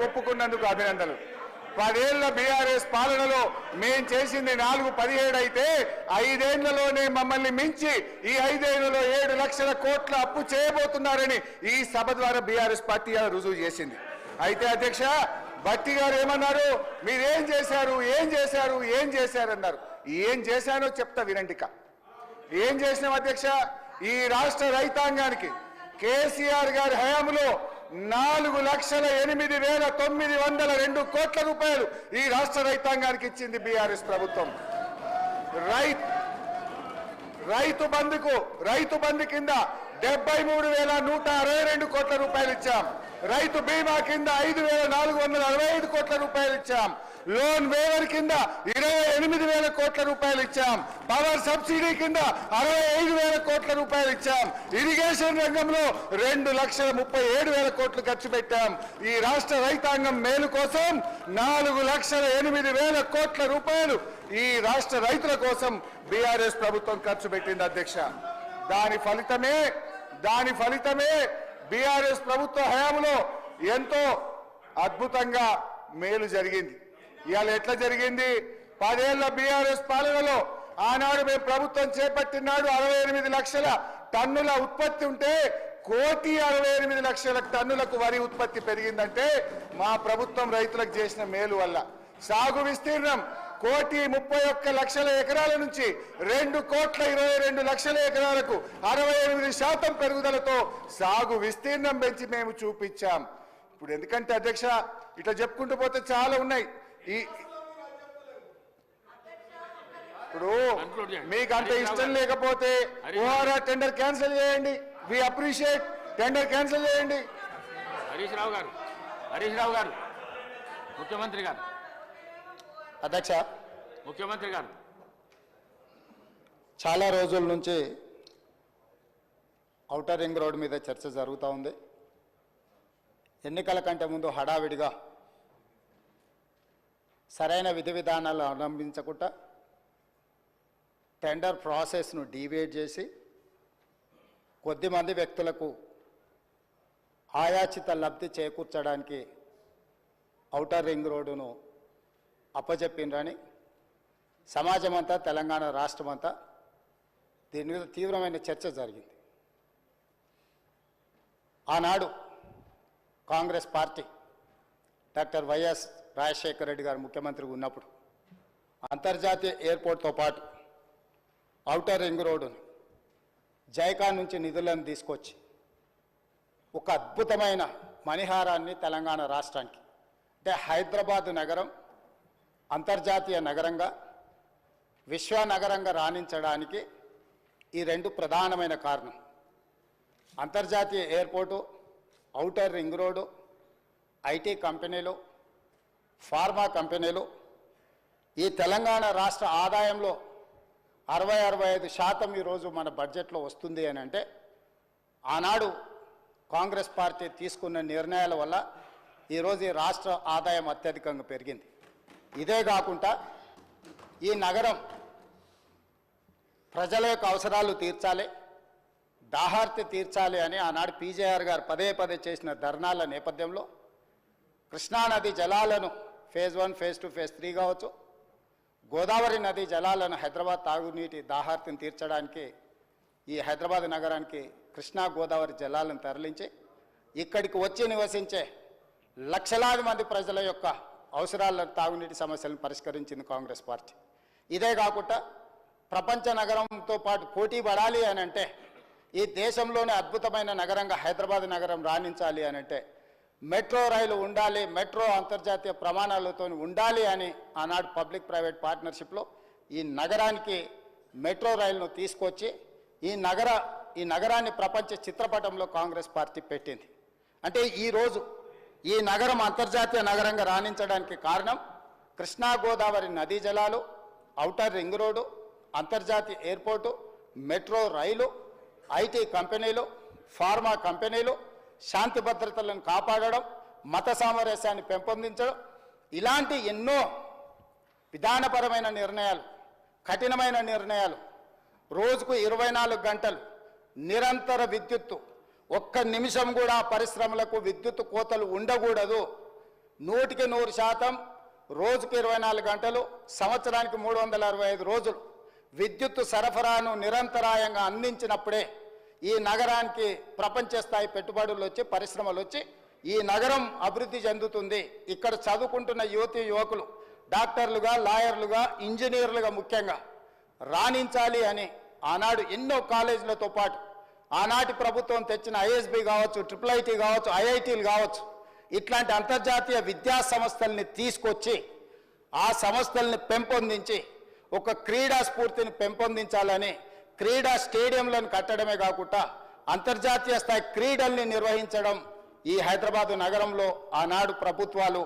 ఒప్పుకున్నందుకు అభినందనలు. 10 ఏళ్ల బీఆర్ఎస్ పాలనలో మేం చేసింది 4-17 అయితే 5 ఏళ్లలోనే మమ్మల్ని మించి ఈ 5 ఏళ్లలో 7 లక్షల కోట్ల అప్పు చేయబోతున్నారని ఈ సభ ద్వారా బీఆర్ఎస్ పార్టీ రుజువు చేసింది. అయితే అధ్యక్ష భట్టి గారు ఏమన్నారు, మీరేం చేశారు ఏం చేశారు ఏం చేశారన్నారు. ఏం చేశానో చెప్తా వినండిక. ఏం చేసినాం అధ్యక్ష, ఈ రాష్ట్ర రైతాంగానికి కేసీఆర్ గారి హయాంలో 4,08,902 కోట్ల రూపాయలు ఈ రాష్ట్ర రైతాంగానికి ఇచ్చింది బీఆర్ఎస్ ప్రభుత్వం. రైతు బంధు కింద 73,162 కోట్ల రూపాయలు ఇచ్చాం. రైతు బీమా కింద 5,465 కోట్ల రూపాయలు ఇచ్చాం. లోన్ వేవర్ కింద 28,000 కోట్ల రూపాయలు ఇచ్చాం. పవర్ సబ్సిడీ కింద 65,000 కోట్ల రూపాయలు ఇచ్చాం. ఇరిగేషన్ రంగంలో 2,37,000 కోట్లు ఖర్చు పెట్టాం. ఈ రాష్ట్ర రైతాంగం మేలు కోసం 4,08,000 కోట్ల రూపాయలు ఈ రాష్ట్ర రైతుల కోసం బీఆర్ఎస్ ప్రభుత్వం ఖర్చు పెట్టింది అధ్యక్ష. దాని ఫలితమే బీఆర్ఎస్ ప్రభుత్వ హయాంలో ఎంతో అద్భుతంగా మేలు జరిగింది. ఇవాళ ఎట్లా జరిగింది, 10 ఏళ్ల బీఆర్ఎస్ పాలనలో ఆనాడు మేము ప్రభుత్వం చేపట్టినాడు 68 లక్షల టన్నుల ఉత్పత్తి ఉంటే 1,68,00,000 టన్నులకు వరి ఉత్పత్తి పెరిగిందంటే మా ప్రభుత్వం రైతులకు చేసిన మేలు వల్ల. సాగు విస్తీర్ణం 1,31,00,000 ఎకరాల నుంచి 2,22,00,000 ఎకరాలకు 68% పెరుగుదలతో సాగు విస్తీర్ణం పెంచి మేము చూపించాం. ఇప్పుడు ఎందుకంటే అధ్యక్ష ఇట్లా చెప్పుకుంటూ పోతే చాలా ఉన్నాయి. ఇప్పుడు మీకు అంత ఇష్టం లేకపోతే ఓఆర్ఆర్ టెండర్ క్యాన్సిల్ చేయండి. వి అప్రిషియేట్, టెండర్ క్యాన్సిల్ చేయండి. హరీష్ రావు గారు ముఖ్యమంత్రి గారు అధ్యక్ష, ముఖ్యమంత్రి గారు చాలా రోజుల నుంచి ఔటర్ రింగ్ రోడ్ మీద చర్చ జరుగుతూ ఉంది. ఎన్నికల కంటే ముందు హడావిడిగా సరైన విధి విధానాలు అవలంబించకుండా టెండర్ ప్రాసెస్ను డీవియేట్ చేసి కొద్దిమంది వ్యక్తులకు ఆయాచిత లబ్ధి చేకూర్చడానికి ఔటర్ రింగ్ రోడ్డును అప్పచెప్పిండ్రని సమాజమంతా, తెలంగాణ రాష్ట్రమంతా దీని మీద తీవ్రమైన చర్చ జరిగింది. ఆనాడు Congress party doctor YS Rajasekhara Reddy గారు ముఖ్యమంత్రిగా ఉన్నప్పుడు అంతర్జాతీయ ఎయిర్పోర్ట్తో పాటు ఔటర్ రింగ్ రోడ్డును జైకా నుంచి నిధులను తీసుకొచ్చి ఒక అద్భుతమైన మణిహారాన్ని తెలంగాణ రాష్ట్రానికి, అంటే హైదరాబాద్ నగరం అంతర్జాతీయ నగరంగా, విశ్వనగరంగా రాణించడానికి ఈ 2 ప్రధానమైన కారణం. అంతర్జాతీయ airport, outer ring road, IT కంపెనీలు, ఫార్మా కంపెనీలు. ఈ తెలంగాణ రాష్ట్ర ఆదాయంలో 60-65% ఈరోజు మన బడ్జెట్లో వస్తుంది అని అంటే ఆనాడు కాంగ్రెస్ పార్టీ తీసుకున్న నిర్ణయాల వల్ల ఈరోజు ఈ రాష్ట్ర ఆదాయం అత్యధికంగా పెరిగింది. ఇదే కాకుండా ఈ నగరం ప్రజల యొక్క అవసరాలు తీర్చాలి, దాహార్తి తీర్చాలి అని ఆనాడు పీజేఆర్ గారు పదే చేసిన ధర్నాల నేపథ్యంలో కృష్ణానది జలాలను ఫేజ్ 1, ఫేజ్ 2, ఫేజ్ 3 కావచ్చు, గోదావరి నది జలాలను హైదరాబాద్ తాగునీటి దాహార్తిని తీర్చడానికి ఈ హైదరాబాద్ నగరానికి కృష్ణా గోదావరి జలాలను తరలించి ఇక్కడికి వచ్చి నివసించే లక్షలాది మంది ప్రజల యొక్క అవసరాల తాగునీటి సమస్యలను పరిష్కరించింది కాంగ్రెస్ పార్టీ. ఇదే కాకుండా ప్రపంచ నగరంతో పాటు పోటీ పడాలి అని అంటే, ఈ దేశంలోనే అద్భుతమైన నగరంగా హైదరాబాద్ నగరం రాణించాలి అని అంటే మెట్రో రైలు ఉండాలి, మెట్రో అంతర్జాతీయ ప్రమాణాలతో ఉండాలి అని ఆనాడు పబ్లిక్ ప్రైవేట్ పార్ట్నర్షిప్లో ఈ నగరానికి మెట్రో రైలును తీసుకొచ్చి ఈ నగరాన్ని ప్రపంచ చిత్రపటంలో కాంగ్రెస్ పార్టీ పెట్టింది. అంటే ఈరోజు ఈ నగరం అంతర్జాతీయ నగరంగా రాణించడానికి కారణం కృష్ణా గోదావరి నదీ జలాలు, ఔటర్ రింగ్ రోడ్డు, అంతర్జాతీయ ఎయిర్పోర్టు, మెట్రో రైలు, ఐటీ కంపెనీలు, ఫార్మా కంపెనీలు, శాంతి భద్రతలను కాపాడడం, మత సామరస్యాన్ని పెంపొందించడం, ఇలాంటి ఎన్నో విధానపరమైన నిర్ణయాలు, కఠినమైన నిర్ణయాలు, రోజుకు 24 గంటలు నిరంతర విద్యుత్తు, ఒక్క నిమిషం కూడా పరిశ్రమలకు విద్యుత్ కోతలు ఉండకూడదు, 100% రోజుకు 24 గంటలు సంవత్సరానికి 365 రోజులు విద్యుత్ సరఫరాను నిరంతరాయంగా అందించినప్పుడే ఈ నగరానికి ప్రపంచ స్థాయి పెట్టుబడులు వచ్చి పరిశ్రమలు వచ్చి ఈ నగరం అభివృద్ధి చెందుతుంది. ఇక్కడ చదువుకుంటున్న యువతీ యువకులు డాక్టర్లుగా, లాయర్లుగా, ఇంజనీర్లుగా ముఖ్యంగా రాణించాలి అని ఆనాడు ఎన్నో కాలేజీలతో పాటు ఆనాటి ప్రభుత్వం తెచ్చిన ఐఎస్బి కావచ్చు, IIIT కావచ్చు, ఐఐటీలు కావచ్చు, ఇట్లాంటి అంతర్జాతీయ విద్యా సంస్థల్ని తీసుకొచ్చి ఆ సంస్థల్ని పెంపొందించి ఒక క్రీడా స్ఫూర్తిని పెంపొందించాలని క్రీడా స్టేడియంలను కట్టడమే కాకుండా అంతర్జాతీయ స్థాయి క్రీడల్ని నిర్వహించడం ఈ హైదరాబాదు నగరంలో ఆనాడు ప్రభుత్వాలు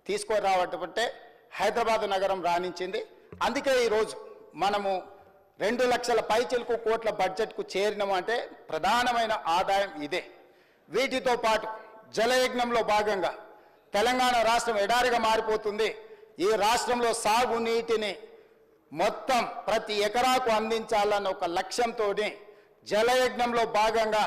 తీసుకురావటంటే హైదరాబాదు నగరం రాణించింది. అందుకే ఈరోజు మనము 2 లక్షల పైచిలకు కోట్ల బడ్జెట్కు చేరినామంటే ప్రధానమైన ఆదాయం ఇదే. వీటితో పాటు జలయజ్ఞంలో భాగంగా తెలంగాణ రాష్ట్రం ఎడారిగా మారిపోతుంది. ఈ రాష్ట్రంలో సాగునీటిని మొత్తం ప్రతి ఎకరాకు అందించాలన్న ఒక లక్ష్యంతో జలయజ్ఞంలో భాగంగా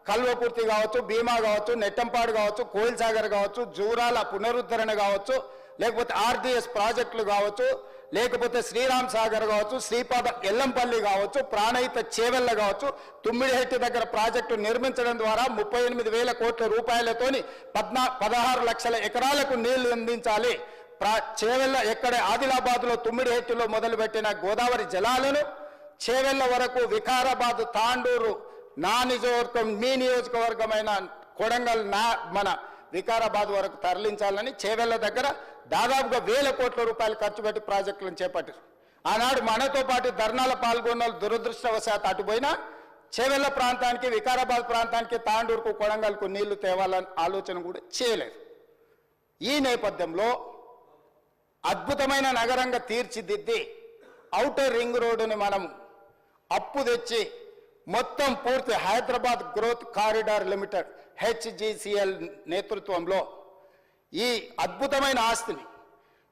కల్వకుర్తి కావచ్చు, భీమా కావచ్చు, నెట్టంపాడు కావచ్చు, కోయిల్సాగర్ కావచ్చు, జూరాల పునరుద్ధరణ కావచ్చు, లేకపోతే RDS ప్రాజెక్టులు కావచ్చు, లేకపోతే శ్రీరామ్ సాగర్ కావచ్చు, శ్రీపాద ఎల్లంపల్లి కావచ్చు, ప్రాణహిత చేవెళ్ళ కావచ్చు, తుమ్మిడిహెట్టి దగ్గర ప్రాజెక్టు నిర్మించడం ద్వారా 38,000 కోట్ల రూపాయలతోని 16 లక్షల ఎకరాలకు నీళ్లు అందించాలి. చేవెళ్ళ ఎక్కడ ఆదిలాబాద్లో తుమ్మిడిహెట్టిలో మొదలుపెట్టిన గోదావరి జలాలను చేవెళ్ళ వరకు వికారాబాద్, తాండూరు నా నియోజకవర్గం, మీ నియోజకవర్గమైన కొడంగల్ మన వికారాబాద్ వరకు తరలించాలని చేవెళ్ళ దగ్గర దాదాపుగా 1,000 కోట్ల రూపాయలు ఖర్చు పెట్టి ప్రాజెక్టులను చేపట్టారు. ఆనాడు మనతో పాటు ధర్నాల పాల్గొన్న దురదృష్టవశాత్తు అటుపోయినా చేవెళ్ళ ప్రాంతానికి, వికారాబాద్ ప్రాంతానికి, తాండూరుకు, కొడంగల్కు నీళ్లు తేవాలని ఆలోచన కూడా చేయలేదు. ఈ నేపథ్యంలో అద్భుతమైన నగరంగా తీర్చిదిద్ది ఔటర్ రింగ్ రోడ్డుని మనం అప్పు తెచ్చి మొత్తం పూర్తి Hyderabad growth corridor limited HGCL నేతృత్వంలో ఈ అద్భుతమైన ఆస్తిని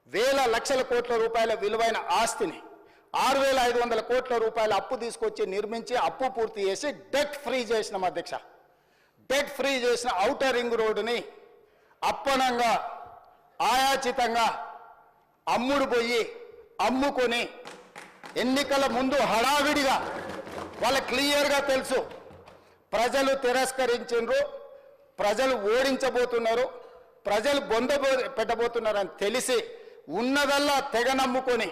1,000 లక్షల కోట్ల రూపాయల విలువైన ఆస్తిని 6,500 కోట్ల రూపాయల అప్పు తీసుకొచ్చి నిర్మించి అప్పు పూర్తి చేసి డెట్ ఫ్రీ చేసిన అధ్యక్ష. డెట్ ఫ్రీ చేసిన ఔటర్ రింగ్ రోడ్డుని అప్పనంగా ఆయాచితంగా అమ్ముడు పోయి అమ్ముకొని ఎన్నికల ముందు హడావిడిగా వాళ్ళకి క్లియర్గా తెలుసు ప్రజలు తిరస్కరించారు, ప్రజలు ఓడించబోతున్నారు, ప్రజలు బొంద పెట్టబోతున్నారు అని తెలిసి ఉన్నదల్లా తెగ నమ్ముకొని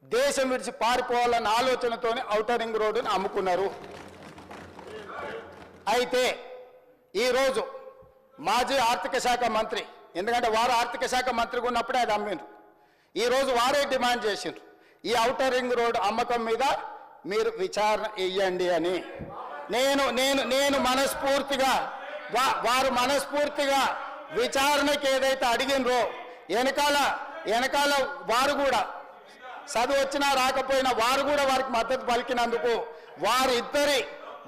దేశం విడిచి పారిపోవాలన్న ఆలోచనతోనే ఔటర్ రింగ్ రోడ్డుని అమ్ముకున్నారు. అయితే ఈరోజు మాజీ ఆర్థిక శాఖ మంత్రి, ఎందుకంటే వారు ఆర్థిక శాఖ మంత్రిగా ఉన్నప్పుడే అది అమ్మిండ్రు, ఈరోజు వారే డిమాండ్ చేసిండ్రు ఈ ఔటర్ రింగ్ రోడ్ అమ్మకం మీద మీరు విచారణ ఇయ్యండి అని. నేను మనస్ఫూర్తిగా వారు మనస్ఫూర్తిగా విచారణకి ఏదైతే అడిగినరో వెనకాల వారు కూడా చదువు వచ్చినా రాకపోయినా వారు కూడా వారికి మద్దతు పలికినందుకు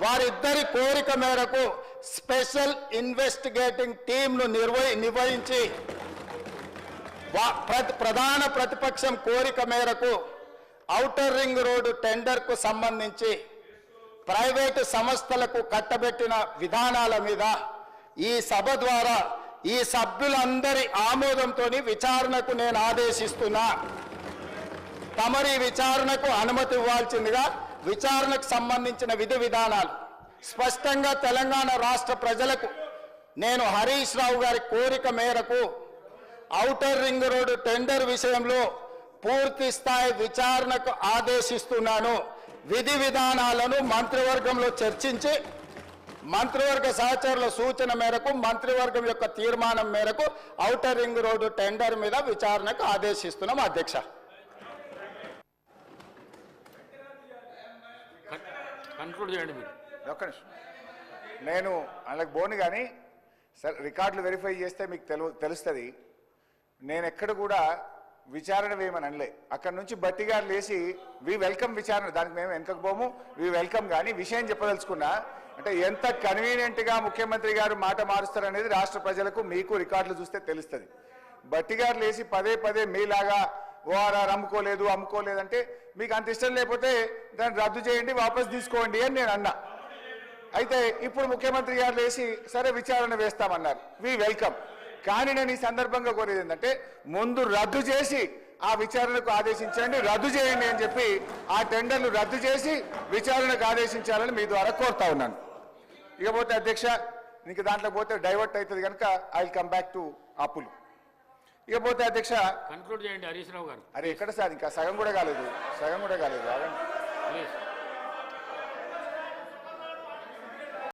వారిద్దరి కోరిక మేరకు స్పెషల్ ఇన్వెస్టిగేటింగ్ టీంను నిర్వహించి ప్రధాన ప్రతిపక్షం కోరిక మేరకు ఔటర్ రింగ్ రోడ్డు టెండర్కు సంబంధించి ప్రైవేటు సంస్థలకు కట్టబెట్టిన విధానాల మీద ఈ సభ ద్వారా ఈ సభ్యులందరి ఆమోదంతో విచారణకు నేను ఆదేశిస్తున్నా. తమరి విచారణకు అనుమతి ఇవ్వాల్సిందిగా విచారణకు సంబంధించిన విధి విధానాలు స్పష్టంగా తెలంగాణ రాష్ట్ర ప్రజలకు నేను హరీష్ రావు గారి కోరిక మేరకు ఔటర్ రింగ్ రోడ్డు టెండర్ విషయంలో పూర్తి స్థాయి విచారణకు ఆదేశిస్తున్నాను. విధి విధానాలను మంత్రివర్గంలో చర్చించి మంత్రివర్గ సహచరుల సూచన మేరకు మంత్రివర్గం యొక్క తీర్మానం మేరకు ఔటర్ రింగ్ రోడ్డు టెండర్ మీద విచారణకు ఆదేశిస్తున్నాం అధ్యక్ష. కన్క్లూడ్ చేయండి మీరు. ఒక్క నిమిషం, నేను వాళ్ళకి బోను కానీ సార్ రికార్డులు వెరిఫై చేస్తే మీకు తెలుస్తుంది. నేను ఎక్కడ కూడా విచారణ వేయమని అనలే. అక్కడ నుంచి బట్టి గారు లేచి వి వెల్కమ్ విచారణ, దానికి మేము వెనకకు పోము, వి వెల్కమ్. కానీ విషయం చెప్పదలుచుకున్నా అంటే ఎంత కన్వీనియంట్గా ముఖ్యమంత్రి గారు మాట మారుస్తారనేది రాష్ట్ర ప్రజలకు మీకు రికార్డులు చూస్తే తెలుస్తుంది. బట్టి గారు లేచి పదే మీలాగా ORR అమ్ముకోలేదంటే మీకు అంత ఇష్టం లేకపోతే దాన్ని రద్దు చేయండి, వాపస్ తీసుకోండి అని నేను అన్నా. అయితే ఇప్పుడు ముఖ్యమంత్రి గారు లేచి సరే విచారణ వేస్తామన్నారు, వి వెల్కమ్. కానీ నేను ఈ సందర్భంగా కోరేది ఏంటంటే ముందు రద్దు చేసి ఆ విచారణకు ఆదేశించండి, రద్దు చేయండి అని చెప్పి ఆ టెండర్లు రద్దు చేసి విచారణకు ఆదేశించాలని మీ ద్వారా కోరుతా ఉన్నాను. ఇకపోతే అధ్యక్ష, ఇంక దాంట్లో పోతే డైవర్ట్ అవుతుంది కనుక I will come back to అప్పులు. ఇకపోతే అధ్యక్ష, కన్క్లూడ్ చేయండి హరీష్ రావు గారు అరే ఎక్కడ సార్, ఇంకా సగం కూడా కాలేదు ఆగండి. ప్లీజ్.